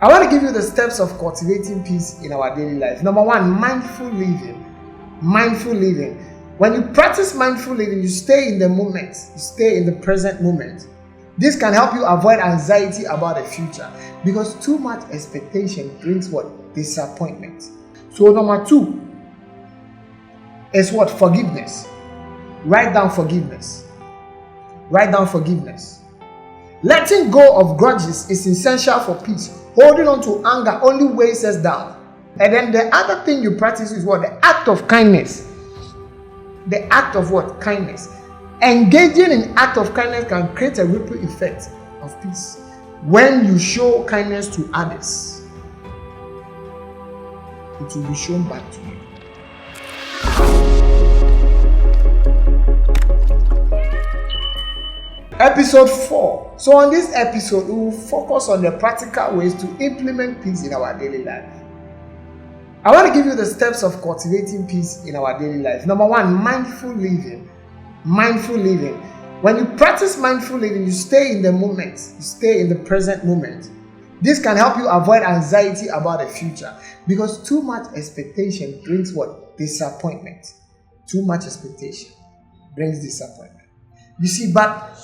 I want to give you the steps of cultivating peace in our daily life. Number one, mindful living. Mindful living. When you practice mindful living, you stay in the moment, you stay in the present moment. This can help you avoid anxiety about the future, because too much expectation brings what? Disappointment. So number two is what? Forgiveness. Write down forgiveness. Write down forgiveness. Letting go of grudges is essential for peace. Holding on to anger only weighs us down. And then the other thing you practice is what? The act of kindness. The act of what? Kindness. Engaging in act of kindness can create a ripple effect of peace. When you show kindness to others, it will be shown back to you. Episode 4. So on this episode, we will focus on the practical ways to implement peace in our daily life. I want to give you the steps of cultivating peace in our daily life. Number one, mindful living. Mindful living. When you practice mindful living, you stay in the moment, you stay in the present moment. This can help you avoid anxiety about the future, because too much expectation brings what? Disappointment. Too much expectation brings disappointment. You see, but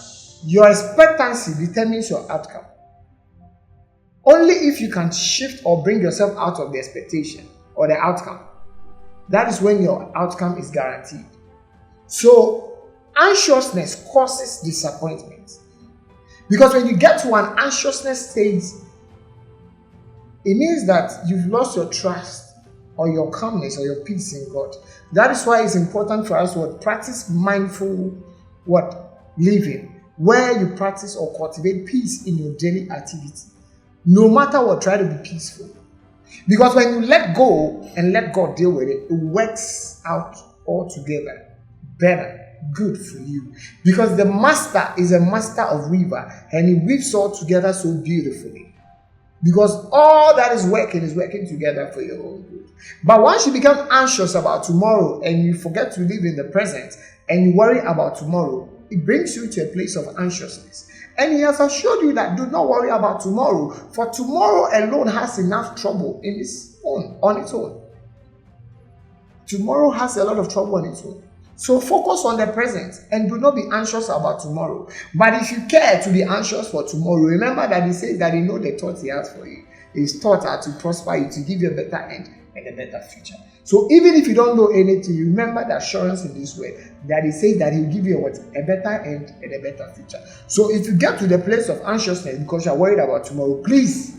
your expectancy determines your outcome. Only if you can shift or bring yourself out of the expectation or the outcome, that is when your outcome is guaranteed. So, anxiousness causes disappointment. Because when you get to an anxiousness stage, it means that you've lost your trust or your calmness or your peace in God. That is why it's important for us to practice mindful living, where you practice or cultivate peace in your daily activity. No matter what, try to be peaceful. Because when you let go and let God deal with it, it works out altogether better, good for you. Because the master is a master of weaver, and he weaves all together so beautifully. Because all that is working together for your own good. But once you become anxious about tomorrow and you forget to live in the present and you worry about tomorrow, it brings you to a place of anxiousness. And he has assured you that do not worry about tomorrow, for tomorrow alone has enough trouble on its own. Tomorrow has a lot of trouble on its own. So focus on the present and do not be anxious about tomorrow. But if you care to be anxious for tomorrow, remember that he says that he knows the thoughts he has for you. His thoughts are to prosper you, to give you a better end and a better future. So even if you don't know anything, remember the assurance in this word that he says that he'll give you a better end and a better future. So if you get to the place of anxiousness because you're worried about tomorrow, please,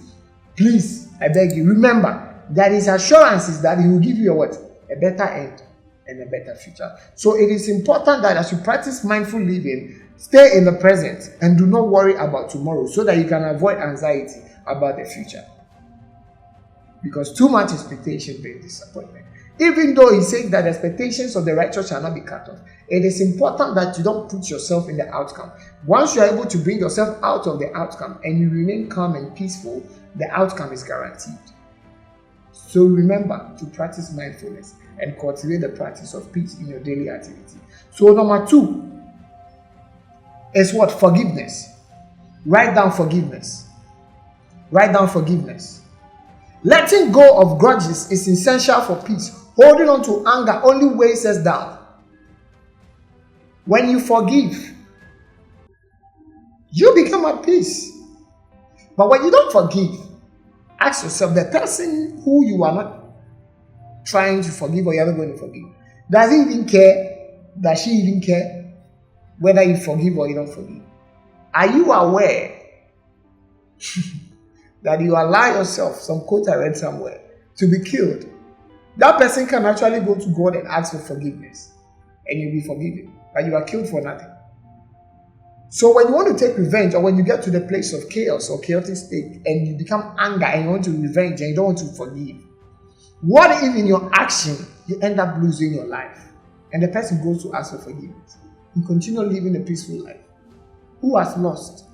I beg you, remember that his assurance is that he will give you a better end and a better future. So it is important that as you practice mindful living, stay in the present and do not worry about tomorrow, so that you can avoid anxiety about the future. Because too much expectation brings disappointment. Even though he says that expectations of the righteous shall not be cut off, it is important that you don't put yourself in the outcome. Once you are able to bring yourself out of the outcome and you remain calm and peaceful, the outcome is guaranteed. So remember to practice mindfulness and cultivate the practice of peace in your daily activity. So number 2 is forgiveness. Write down forgiveness. Write down forgiveness. Letting go of grudges is essential for peace. Holding on to anger only weighs us down. When you forgive, you become at peace. But when you don't forgive, ask yourself, the person who you are not trying to forgive or you're not going to forgive, does he even care? Does she even care whether you forgive or you don't forgive? Are you aware that you allow yourself, some quote I read somewhere, to be killed? That person can actually go to God and ask for forgiveness and you'll be forgiven, but you are killed for nothing. So when you want to take revenge, or when you get to the place of chaos or chaotic state and you become anger and you want to revenge and you don't want to forgive, what if in your action you end up losing your life and the person goes to ask for forgiveness? You continue living a peaceful life. Who has lost?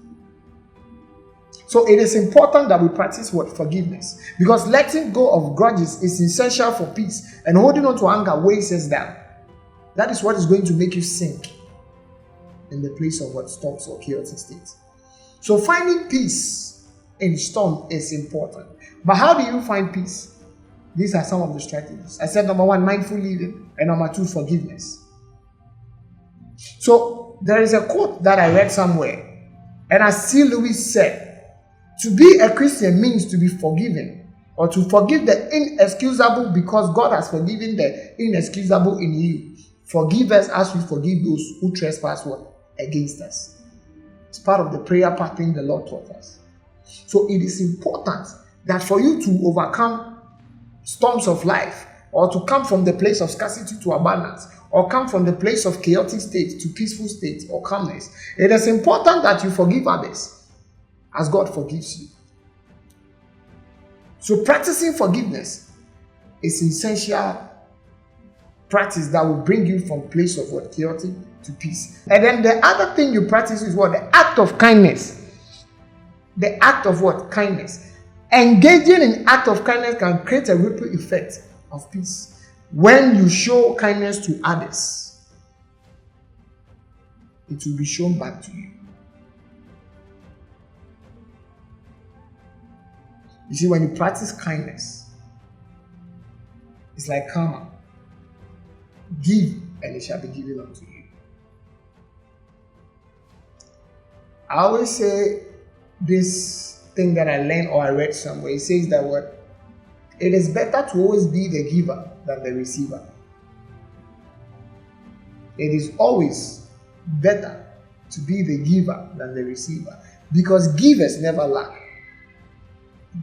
So it is important that we practice forgiveness, because letting go of grudges is essential for peace, and holding on to anger weighs us down. That is what is going to make you sink in the place of storms or chaotic states. So finding peace in storm is important. But how do you find peace? These are some of the strategies. I said number 1, mindful living, and number 2, forgiveness. So there is a quote that I read somewhere, and as C. Lewis said, to be a Christian means to be forgiven, or to forgive the inexcusable because God has forgiven the inexcusable in you. Forgive us as we forgive those who trespass against us. It's part of the prayer pattern the Lord taught us. So it is important that for you to overcome storms of life, or to come from the place of scarcity to abundance, or come from the place of chaotic state to peaceful state or calmness, it is important that you forgive others as God forgives you. So practicing forgiveness is essential practice that will bring you from place of chaotic to peace. And then the other thing you practice is the act of kindness. The act of kindness. Engaging in act of kindness can create a ripple effect of peace. When you show kindness to others, it will be shown back to you. You see, when you practice kindness, it's like karma. Give, and it shall be given unto you. I always say this thing that I learned or I read somewhere. It says that it is better to always be the giver than the receiver. It is always better to be the giver than the receiver, because givers never lack.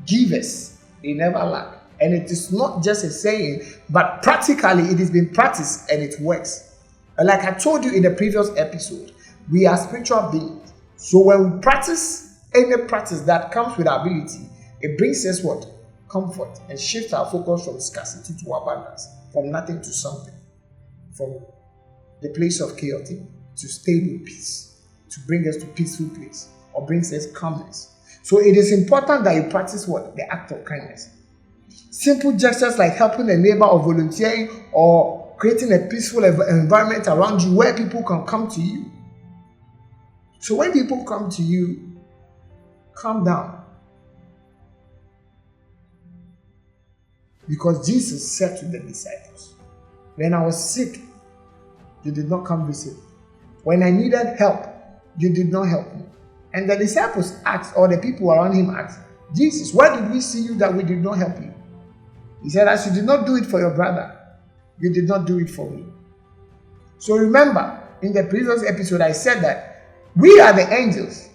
Givers, they never lack. And it is not just a saying, but practically it has been practiced and it works. And like I told you in the previous episode, we are spiritual beings. So when we practice any practice that comes with ability, it brings us comfort, and shifts our focus from scarcity to abundance, from nothing to something, from the place of chaotic to stable peace, to bring us to peaceful place, or brings us calmness. So it is important that you practice the act of kindness. Simple gestures like helping a neighbor, or volunteering, or creating a peaceful environment around you where people can come to you. So when people come to you, calm down. Because Jesus said to the disciples, when I was sick, you did not come visit me. When I needed help, you did not help me. And the disciples asked, or the people around him asked, Jesus, where did we see you that we did not help you? He said, as you did not do it for your brother, you did not do it for me. So remember, in the previous episode, I said that we are the angels.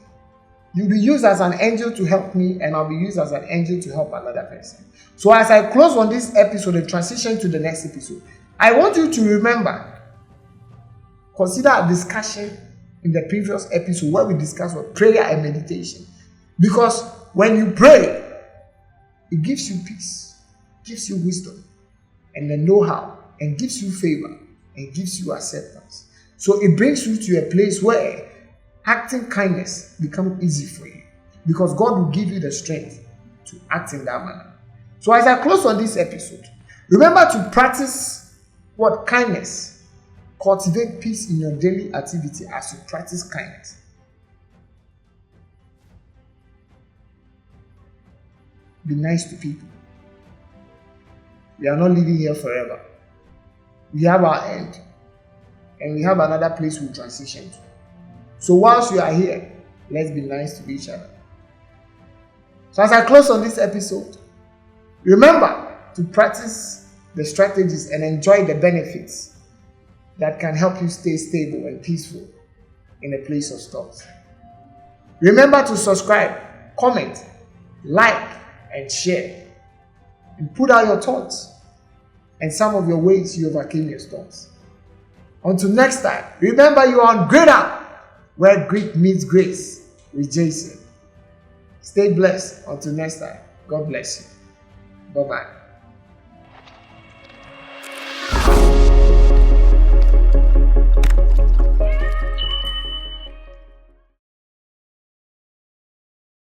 You'll be used as an angel to help me, and I'll be used as an angel to help another person. So as I close on this episode and transition to the next episode, I want you to remember, consider a discussion in the previous episode where we discussed prayer and meditation. Because when you pray, it gives you peace, gives you wisdom, and the know-how, and gives you favor, and gives you acceptance. So it brings you to a place where acting kindness becomes easy for you, because God will give you the strength to act in that manner. So as I close on this episode, remember to practice kindness. Cultivate peace in your daily activity as you practice kindness. Be nice to people. We are not living here forever. We have our end, and we have another place we transition to. So whilst we are here, let's be nice to each other. So as I close on this episode, remember to practice the strategies and enjoy the benefits that can help you stay stable and peaceful in a place of storms. Remember to subscribe, comment, like, and share. And put out your thoughts and some of your ways you overcame your storms. Until next time, remember you are on Great Up, where Greek meets grace with Jason. Stay blessed. Until next time, God bless you. Bye-bye.